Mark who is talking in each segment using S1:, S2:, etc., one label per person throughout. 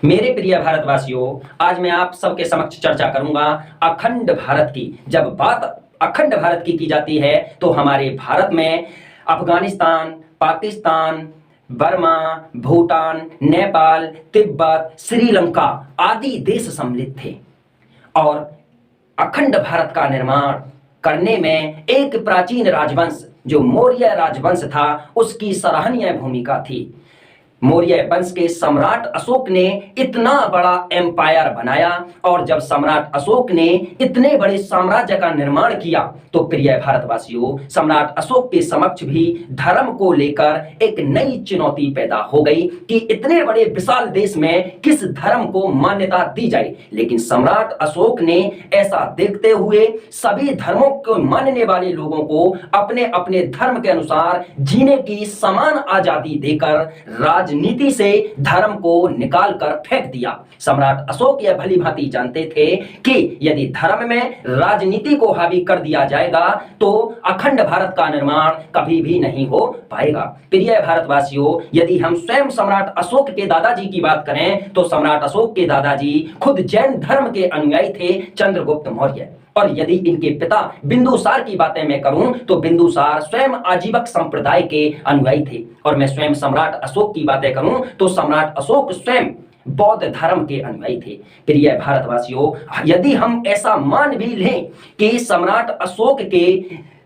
S1: मेरे प्रिय भारतवासियों, आज मैं आप सबके समक्ष चर्चा करूंगा अखंड भारत की। जब बात अखंड भारत की जाती है तो हमारे भारत में अफगानिस्तान, पाकिस्तान, बर्मा, भूटान, नेपाल, तिब्बत, श्रीलंका आदि देश सम्मिलित थे और अखंड भारत का निर्माण करने में एक प्राचीन राजवंश जो मौर्य राजवंश था उसकी सराहनीय भूमिका थी। मौर्य वंश के सम्राट अशोक ने इतना बड़ा एम्पायर बनाया और जब सम्राट अशोक ने इतने बड़े साम्राज्य का निर्माण किया तो प्रिय भारतवासियों, सम्राट अशोक के समक्ष भी धर्म को लेकर एक नई चुनौती पैदा हो गई कि इतने बड़े विशाल देश में किस धर्म को मान्यता दी जाए। लेकिन सम्राट अशोक ने ऐसा देखते हुए सभी धर्मों को मानने वाले लोगों को अपने अपने धर्म के अनुसार जीने की समान आजादी देकर राजनीति से धर्म को निकाल कर फेंक दिया। सम्राट अशोक यह भली भांति जानते थे कि यदि धर्म में राजनीति को हावी कर दिया जाएगा तो अखंड भारत का निर्माण कभी भी नहीं हो पाएगा। प्रिय भारतवासियों, यदि हम स्वयं सम्राट अशोक के दादाजी की बात करें तो सम्राट अशोक के दादाजी खुद जैन धर्म के अनुयायी थे, चंद्रगुप्त मौर्य। और यदि इनके पिता बिंदुसार की बातें मैं करूं तो बिंदुसार स्वयं आजीवक संप्रदाय के अनुयायी थे। और मैं स्वयं सम्राट अशोक की बातें करूं तो सम्राट अशोक स्वयं बौद्ध धर्म के अनुयायी थे। प्रिय भारतवासियों, यदि हम ऐसा मान भी लें कि सम्राट अशोक के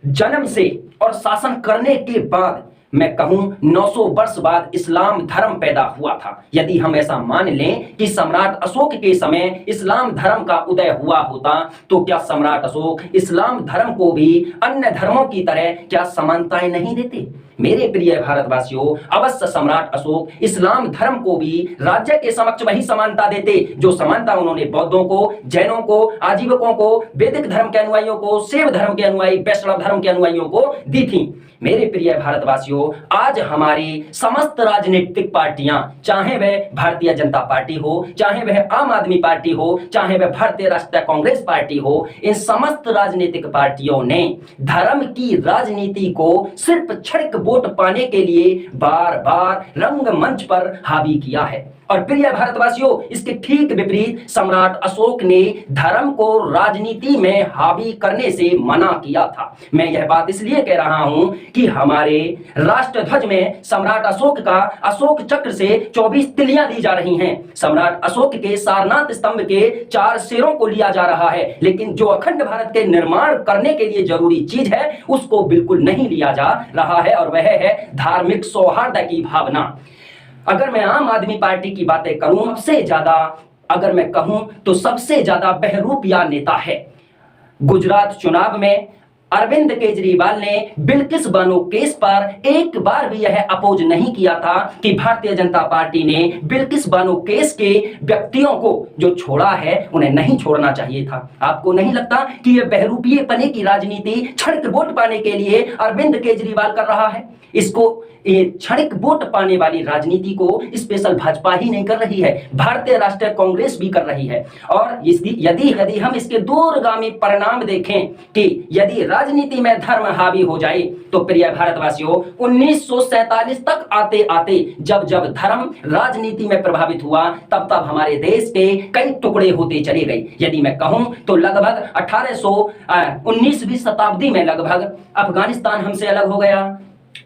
S1: जन्म से और शासन करने के बाद मैं कहूं 900 वर्ष बाद इस्लाम धर्म पैदा हुआ था, यदि हम ऐसा मान लें कि सम्राट अशोक के समय इस्लाम धर्म का उदय हुआ होता तो क्या सम्राट अशोक इस्लाम धर्म को भी अन्य धर्मों की तरह क्या समानताएं नहीं देते? मेरे प्रिय भारतवासियों, अवश्य सम्राट अशोक इस्लाम धर्म को भी राज्य के समक्ष वही समानता देते जो समानता उन्होंने बौद्धों को, जैनों को, आजीवकों को, वैदिक धर्म के अनुयायियों को, शैव धर्म के अनुयायी, वैष्णव धर्म के अनुयायियों को दी थी। मेरे प्रिय भारतवासियों, आज हमारी समस्त राजनीतिक पार्टियां, चाहे वह भारतीय जनता पार्टी हो, चाहे वह आम आदमी पार्टी हो, चाहे वह भारतीय राष्ट्रीय कांग्रेस पार्टी हो, इन समस्त राजनीतिक पार्टियों ने धर्म की राजनीति को सिर्फ क्षणिक वोट पाने के लिए बार बार रंगमंच पर हावी किया है। और प्रिय भारतवासियों, इसके ठीक विपरीत सम्राट अशोक ने धर्म को राजनीति में हावी करने से मना किया था। मैं यह बात इसलिए कह रहा हूं कि हमारे राष्ट्रध्वज में सम्राट अशोक का अशोक चक्र से 24 तिलियां दी जा रही हैं। सम्राट अशोक के सारनाथ स्तंभ के 4 शेरों को लिया जा रहा है, लेकिन जो अखंड भारत के निर्माण करने के लिए जरूरी चीज है उसको बिल्कुल नहीं लिया जा रहा है, और वह है धार्मिक सौहार्द की भावना। अगर मैं आम आदमी पार्टी की बातें करूं, सबसे ज्यादा अगर मैं कहूं तो सबसे ज्यादा बहरूपिया नेता है। गुजरात चुनाव में अरविंद केजरीवाल ने बिल्किस बानो केस पर एक बार भी यह अपोज नहीं किया था कि भारतीय जनता पार्टी ने बिल्किस बानो केस के व्यक्तियों को जो छोड़ा है उन्हें नहीं छोड़ना चाहिए था। आपको नहीं लगता कि यह बहरूपीय पने की राजनीति क्षणिक वोट पाने के लिए अरविंद केजरीवाल कर रहा है? इसको क्षणिक वोट पाने वाली राजनीति को स्पेशल भाजपा ही नहीं कर रही है, भारतीय राष्ट्रीय कांग्रेस भी कर रही है। और यदि हम इसके दूरगामी परिणाम देखें कि यदि राजनीति में धर्म हावी हो जाए तो प्रिय भारतवासियों, 1947 तक आते आते जब जब धर्म राजनीति में प्रभावित हुआ तब तब हमारे देश के कई टुकड़े होते चले गए। यदि मैं कहूं तो लगभग 19वीं शताब्दी में लगभग अफगानिस्तान हमसे अलग हो गया,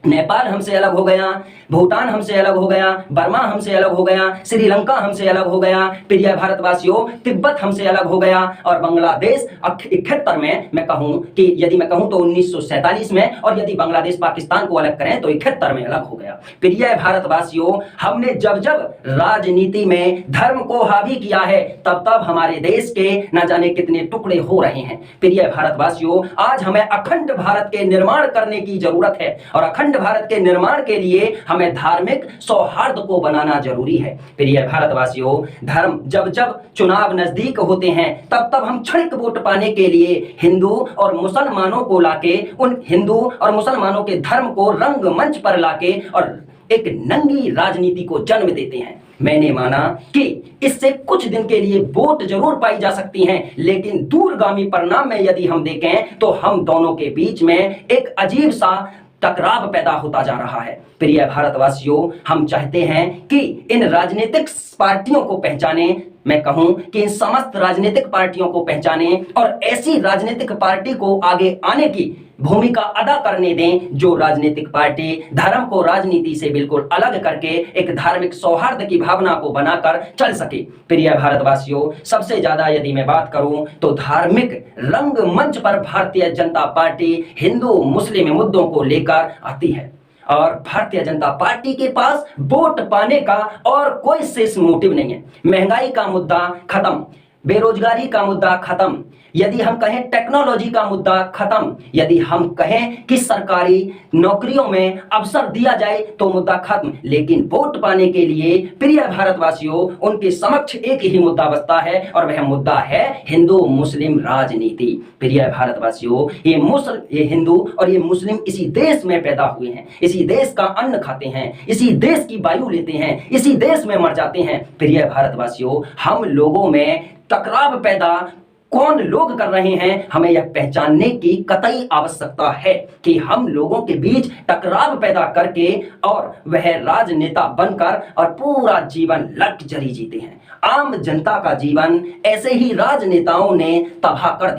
S1: नेपाल हमसे अलग हो गया, भूटान हमसे अलग हो गया, बर्मा हमसे अलग हो गया, श्रीलंका हमसे अलग हो गया, प्रिय भारतवासियों तिब्बत हमसे अलग हो गया, और बांग्लादेश 71 में मैं कहूं कि यदि मैं कहूं तो 1947 में, और यदि बांग्लादेश पाकिस्तान को अलग करें तो 71 में अलग हो गया। प्रिय भारतवासियों, हमने जब जब राजनीति में धर्म को हावी किया है तब तब हमारे देश के न जाने कितने टुकड़े हो रहे हैं। प्रिय भारतवासियों, आज हमें अखंड भारत के निर्माण करने की जरूरत है, और अखंड भारत के निर्माण के लिए हमें धार्मिक सौहार्द को बनाना जरूरी है। प्रिय भारतवासियों, धर्म जब जब चुनाव नजदीक होते हैं तब तब हम क्षणिक वोट पाने के लिए हिंदू और मुसलमानों को लाके, उन हिंदू और मुसलमानों के धर्म को रंगमंच पर लाके और एक नंगी राजनीति को जन्म देते हैं। मैंने माना कि इससे कुछ दिन के लिए वोट जरूर पाई जा सकती हैं, लेकिन दूरगामी परिणाम में यदि हम देखें तो हम दोनों के बीच में एक अजीब सा टकराव पैदा होता जा रहा है। प्रिय भारतवासियों, हम चाहते हैं कि इन राजनीतिक पार्टियों को पहचाने, मैं कहूं कि इन समस्त राजनीतिक पार्टियों को पहचाने और ऐसी राजनीतिक पार्टी को आगे आने की भूमिका अदा करने दें जो राजनीतिक पार्टी धर्म को राजनीति से बिल्कुल अलग करके एक धार्मिक सौहार्द की भावना को बनाकर चल सके। प्रिय भारतवासियों, सबसे ज्यादा यदि मैं बात करूं तो धार्मिक रंगमंच पर भारतीय जनता पार्टी हिंदू मुस्लिम मुद्दों को लेकर आती है और भारतीय जनता पार्टी के पास वोट पाने का और कोई शेष मोटिव नहीं है। महंगाई का मुद्दा खत्म, बेरोजगारी का मुद्दा खत्म, यदि हम कहें टेक्नोलॉजी का मुद्दा खत्म, यदि हम कहें कि सरकारी नौकरियों में अवसर दिया जाए तो मुद्दा खत्म। लेकिन वोट पाने के लिए प्रिय भारतवासियों उनके समक्ष एक ही मुद्दा बचता है और वह मुद्दा है हिंदू मुस्लिम राजनीति। प्रिय भारतवासियों, ये हिंदू और ये मुस्लिम इसी देश में पैदा हुए हैं, इसी देश का अन्न खाते हैं, इसी देश की वायु लेते हैं, इसी देश में मर जाते हैं। प्रिय भारतवासियों, हम लोगों में टकराव पैदा कौन लोग कर रहे हैं, हमें यह पहचानने की कतई आवश्यकता है कि हम लोगों के बीच टकराव पैदा करके और वह राजनेता बनकर और पूरा जीवन लग्जरी जीते हैं। आम जनता का जीवन ऐसे ही राजनेताओं ने तबाह कर दिया।